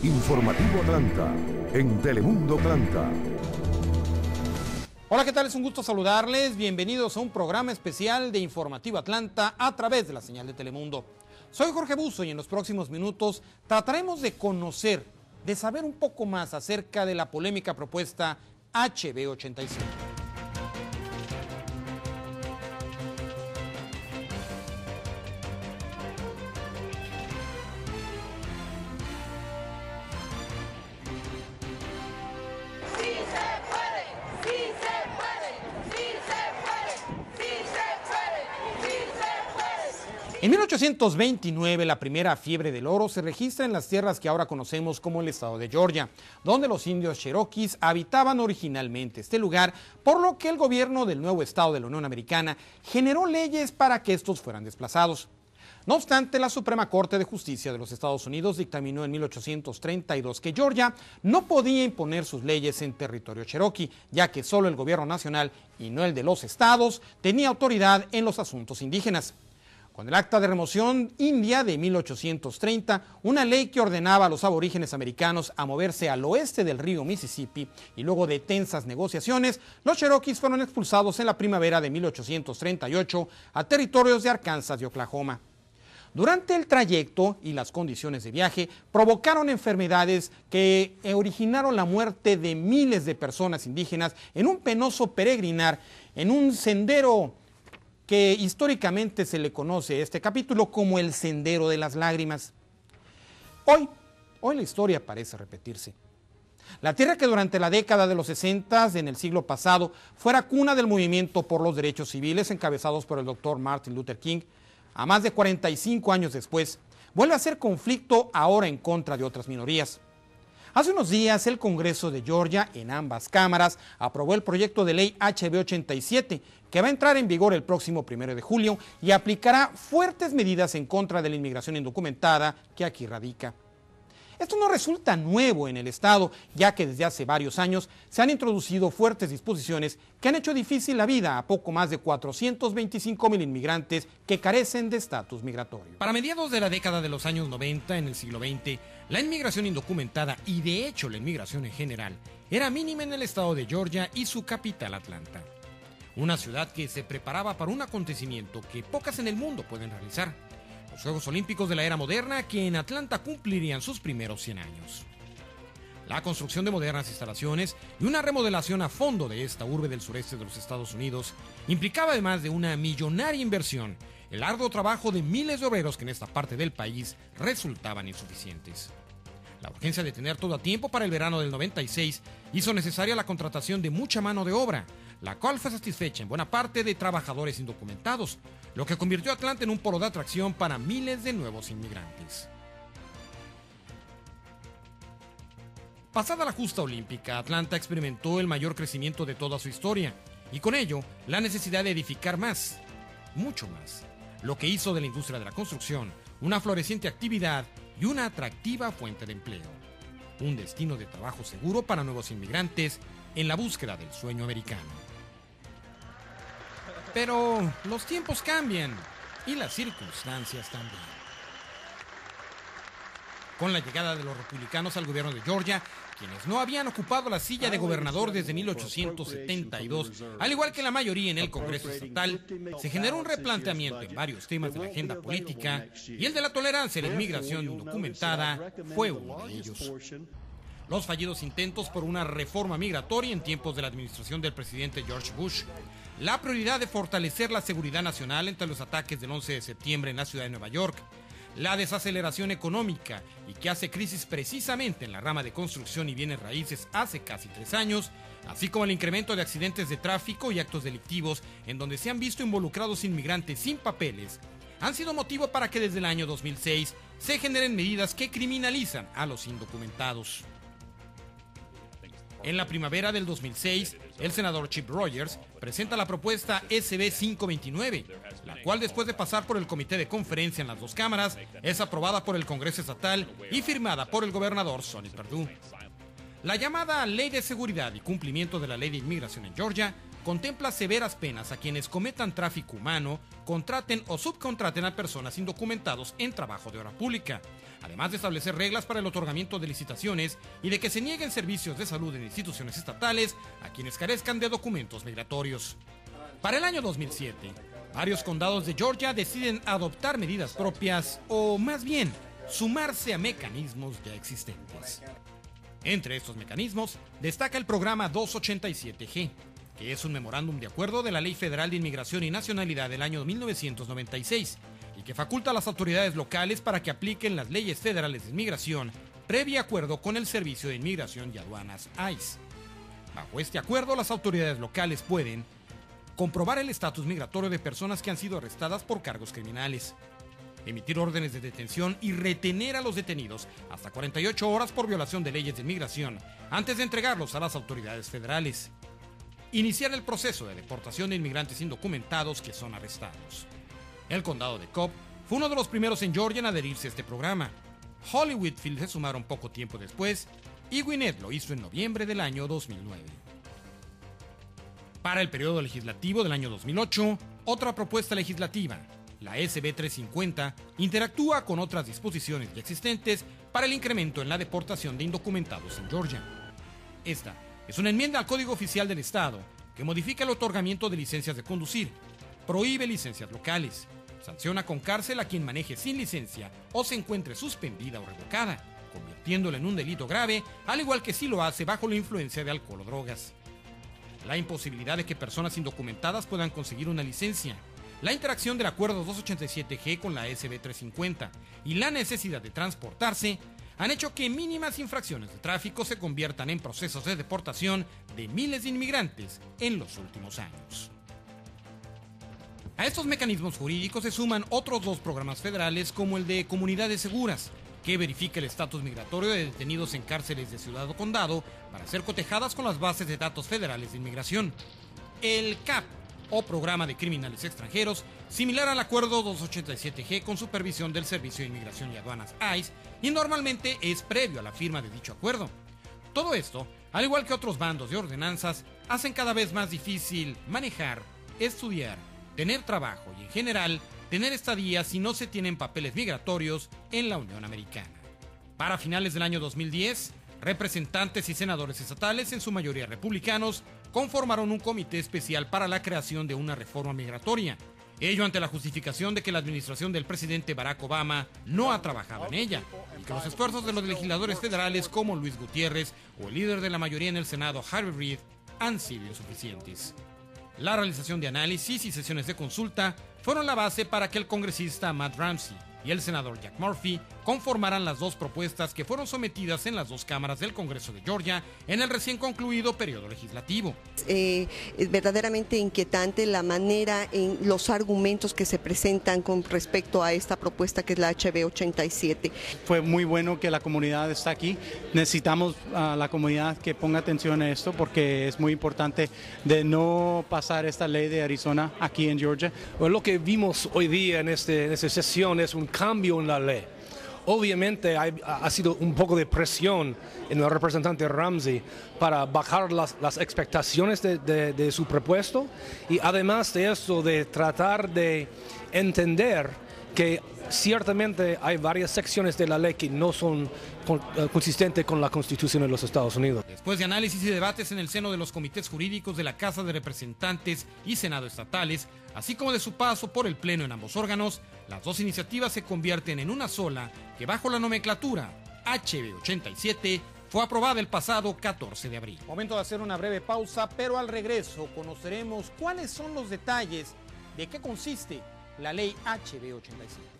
Informativo Atlanta, en Telemundo Atlanta. Hola, ¿qué tal? Es un gusto saludarles. Bienvenidos a un programa especial de Informativo Atlanta a través de la señal de Telemundo. Soy Jorge Buzo y en los próximos minutos trataremos de conocer, de saber un poco más acerca de la polémica propuesta HB 85. En 1829, la primera fiebre del oro se registra en las tierras que ahora conocemos como el estado de Georgia, donde los indios cherokees habitaban originalmente este lugar, por lo que el gobierno del nuevo estado de la Unión Americana generó leyes para que estos fueran desplazados. No obstante, la Suprema Corte de Justicia de los Estados Unidos dictaminó en 1832 que Georgia no podía imponer sus leyes en territorio cherokee, ya que solo el gobierno nacional y no el de los estados tenía autoridad en los asuntos indígenas. Con el Acta de Remoción India de 1830, una ley que ordenaba a los aborígenes americanos a moverse al oeste del río Mississippi y luego de tensas negociaciones, los cherokees fueron expulsados en la primavera de 1838 a territorios de Arkansas y Oklahoma. Durante el trayecto y las condiciones de viaje provocaron enfermedades que originaron la muerte de miles de personas indígenas en un penoso peregrinar en un sendero que históricamente se le conoce a este capítulo como el Sendero de las Lágrimas. Hoy la historia parece repetirse. La tierra que durante la década de los 60 en el siglo pasado fuera cuna del movimiento por los derechos civiles encabezados por el doctor Martin Luther King, a más de 45 años después, vuelve a ser conflicto ahora en contra de otras minorías. Hace unos días el Congreso de Georgia, en ambas cámaras, aprobó el proyecto de ley HB 87, que va a entrar en vigor el próximo 1 de julio y aplicará fuertes medidas en contra de la inmigración indocumentada que aquí radica. Esto no resulta nuevo en el Estado, ya que desde hace varios años se han introducido fuertes disposiciones que han hecho difícil la vida a poco más de 425,000 inmigrantes que carecen de estatus migratorio. Para mediados de la década de los años 90 en el siglo XX, la inmigración indocumentada y de hecho la inmigración en general era mínima en el estado de Georgia y su capital Atlanta. Una ciudad que se preparaba para un acontecimiento que pocas en el mundo pueden realizar: los Juegos Olímpicos de la era moderna, que en Atlanta cumplirían sus primeros 100 años. La construcción de modernas instalaciones y una remodelación a fondo de esta urbe del sureste de los Estados Unidos implicaba, además de una millonaria inversión, el arduo trabajo de miles de obreros que en esta parte del país resultaban insuficientes. La urgencia de tener todo a tiempo para el verano del 96 hizo necesaria la contratación de mucha mano de obra, la cual fue satisfecha en buena parte de trabajadores indocumentados, lo que convirtió a Atlanta en un polo de atracción para miles de nuevos inmigrantes. Pasada la justa olímpica, Atlanta experimentó el mayor crecimiento de toda su historia, y con ello, la necesidad de edificar más, mucho más, lo que hizo de la industria de la construcción una floreciente actividad y una atractiva fuente de empleo. Un destino de trabajo seguro para nuevos inmigrantes en la búsqueda del sueño americano. Pero los tiempos cambian y las circunstancias también. Con la llegada de los republicanos al gobierno de Georgia, quienes no habían ocupado la silla de gobernador desde 1872, al igual que la mayoría en el Congreso estatal, se generó un replanteamiento en varios temas de la agenda política, y el de la tolerancia a la inmigración indocumentada fue uno de ellos. Los fallidos intentos por una reforma migratoria en tiempos de la administración del presidente George Bush, la prioridad de fortalecer la seguridad nacional entre los ataques del 11 de septiembre en la ciudad de Nueva York, la desaceleración económica y que hace crisis precisamente en la rama de construcción y bienes raíces hace casi 3 años, así como el incremento de accidentes de tráfico y actos delictivos en donde se han visto involucrados inmigrantes sin papeles, han sido motivo para que desde el año 2006 se generen medidas que criminalizan a los indocumentados. En la primavera del 2006, el senador Chip Rogers presenta la propuesta SB 529, la cual, después de pasar por el comité de conferencia en las dos cámaras, es aprobada por el Congreso estatal y firmada por el gobernador Sonny Perdue. La llamada Ley de Seguridad y Cumplimiento de la Ley de Inmigración en Georgia contempla severas penas a quienes cometan tráfico humano, contraten o subcontraten a personas indocumentados en trabajo de obra pública, además de establecer reglas para el otorgamiento de licitaciones y de que se nieguen servicios de salud en instituciones estatales a quienes carezcan de documentos migratorios. Para el año 2007, varios condados de Georgia deciden adoptar medidas propias o, más bien, sumarse a mecanismos ya existentes. Entre estos mecanismos destaca el programa 287G, que es un memorándum de acuerdo de la Ley Federal de Inmigración y Nacionalidad del año 1996 y que faculta a las autoridades locales para que apliquen las leyes federales de inmigración previo acuerdo con el Servicio de Inmigración y Aduanas ICE. Bajo este acuerdo, las autoridades locales pueden comprobar el estatus migratorio de personas que han sido arrestadas por cargos criminales, emitir órdenes de detención y retener a los detenidos hasta 48 horas por violación de leyes de inmigración antes de entregarlos a las autoridades federales, iniciar el proceso de deportación de inmigrantes indocumentados que son arrestados. El condado de Cobb fue uno de los primeros en Georgia en adherirse a este programa. Holly Whitfield se sumaron poco tiempo después y Gwinnett lo hizo en noviembre del año 2009. Para el periodo legislativo del año 2008, otra propuesta legislativa, la SB 350, interactúa con otras disposiciones ya existentes para el incremento en la deportación de indocumentados en Georgia. Esta es una enmienda al Código Oficial del Estado que modifica el otorgamiento de licencias de conducir, prohíbe licencias locales, sanciona con cárcel a quien maneje sin licencia o se encuentre suspendida o revocada, convirtiéndola en un delito grave, al igual que si lo hace bajo la influencia de alcohol o drogas. La imposibilidad de que personas indocumentadas puedan conseguir una licencia, la interacción del Acuerdo 287G con la SB 350 y la necesidad de transportarse han hecho que mínimas infracciones de tráfico se conviertan en procesos de deportación de miles de inmigrantes en los últimos años. A estos mecanismos jurídicos se suman otros dos programas federales como el de Comunidades Seguras, que verifica el estatus migratorio de detenidos en cárceles de ciudad o condado para ser cotejadas con las bases de datos federales de inmigración. El CAP, o Programa de Criminales Extranjeros, similar al Acuerdo 287G con supervisión del Servicio de Inmigración y Aduanas ICE, y normalmente es previo a la firma de dicho acuerdo. Todo esto, al igual que otros bandos de ordenanzas, hacen cada vez más difícil manejar, estudiar, tener trabajo y en general tener estadía si no se tienen papeles migratorios en la Unión Americana. Para finales del año 2010, representantes y senadores estatales, en su mayoría republicanos, conformaron un comité especial para la creación de una reforma migratoria, ello ante la justificación de que la administración del presidente Barack Obama no ha trabajado en ella, y que los esfuerzos de los legisladores federales como Luis Gutiérrez o el líder de la mayoría en el Senado, Harry Reid, han sido insuficientes. La realización de análisis y sesiones de consulta fueron la base para que el congresista Matt Ramsey y el senador Jack Murphy conformaran las dos propuestas que fueron sometidas en las dos cámaras del Congreso de Georgia en el recién concluido periodo legislativo. Es verdaderamente inquietante la manera en los argumentos que se presentan con respecto a esta propuesta que es la HB 87. Fue muy bueno que la comunidad está aquí. Necesitamos a la comunidad que ponga atención a esto porque es muy importante de no pasar esta ley de Arizona aquí en Georgia. Bueno, lo que vimos hoy día en esta sesión es un cambio en la ley. Obviamente ha sido un poco de presión en el representante Ramsey para bajar las expectaciones de su propuesto y además de eso de tratar de entender que ciertamente hay varias secciones de la ley que no son consistentes con la Constitución de los Estados Unidos. Después de análisis y debates en el seno de los comités jurídicos de la Casa de Representantes y Senado estatales, así como de su paso por el Pleno en ambos órganos, las dos iniciativas se convierten en una sola que bajo la nomenclatura HB 87 fue aprobada el pasado 14 de abril. Momento de hacer una breve pausa, pero al regreso conoceremos cuáles son los detalles de qué consiste la ley HB 87.